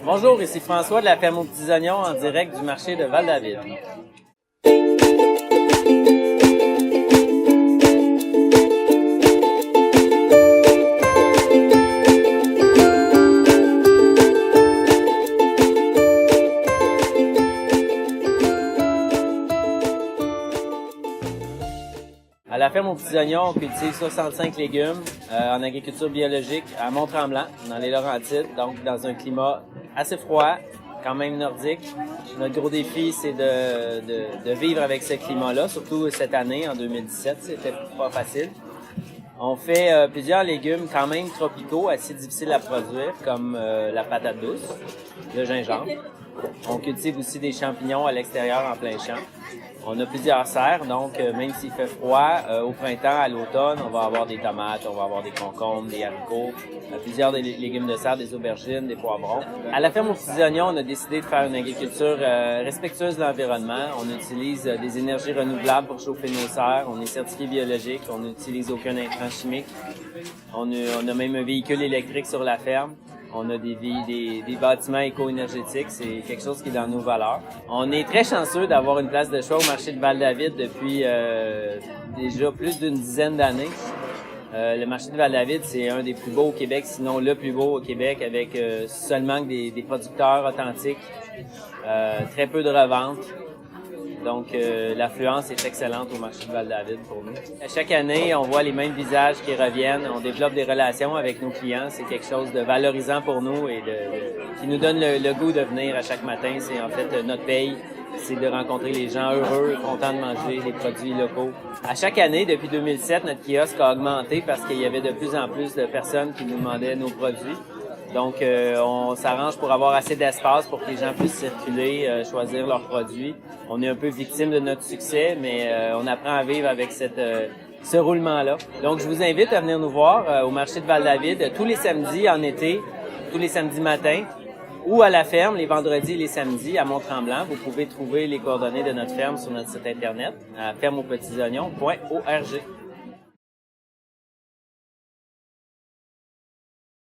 Bonjour, ici François de la ferme aux petits oignons en direct du marché de Val-David. À la ferme aux petits oignons, on cultive 65 légumes en agriculture biologique à Mont-Tremblant, dans les Laurentides, donc dans un climat assez froid, quand même nordique. Notre gros défi, c'est de vivre avec ce climat-là, surtout cette année, en 2017, c'était pas facile. On fait plusieurs légumes quand même tropicaux, assez difficiles à produire, comme la patate douce, le gingembre. On cultive aussi des champignons à l'extérieur en plein champ. On a plusieurs serres, donc même s'il fait froid, au printemps, à l'automne, on va avoir des tomates, on va avoir des concombres, des haricots, plusieurs des légumes de serre, des aubergines, des poivrons. À la ferme aux petits oignons, on a décidé de faire une agriculture respectueuse de l'environnement. On utilise des énergies renouvelables pour chauffer nos serres. On est certifié biologique, on n'utilise aucun intrant chimique. On a même un véhicule électrique sur la ferme. On a des bâtiments éco-énergétiques, c'est quelque chose qui est dans nos valeurs. On est très chanceux d'avoir une place de choix au marché de Val-David depuis déjà plus d'une dizaine d'années. Le marché de Val-David, c'est un des plus beaux au Québec, sinon le plus beau au Québec, avec seulement des producteurs authentiques, très peu de reventes. Donc, l'affluence est excellente au marché de Val-David pour nous. Chaque année, on voit les mêmes visages qui reviennent. On développe des relations avec nos clients. C'est quelque chose de valorisant pour nous et qui nous donne le goût de venir à chaque matin. C'est en fait notre paye. C'est de rencontrer les gens heureux, contents de manger les produits locaux. À chaque année, depuis 2007, notre kiosque a augmenté parce qu'il y avait de plus en plus de personnes qui nous demandaient nos produits. Donc, on s'arrange pour avoir assez d'espace pour que les gens puissent circuler, choisir leurs produits. On est un peu victime de notre succès, mais on apprend à vivre avec ce roulement-là. Donc, je vous invite à venir nous voir au marché de Val-David tous les samedis en été, tous les samedis matins, ou à la ferme les vendredis et les samedis à Mont-Tremblant. Vous pouvez trouver les coordonnées de notre ferme sur notre site internet à fermeauxpetitsoignons.org.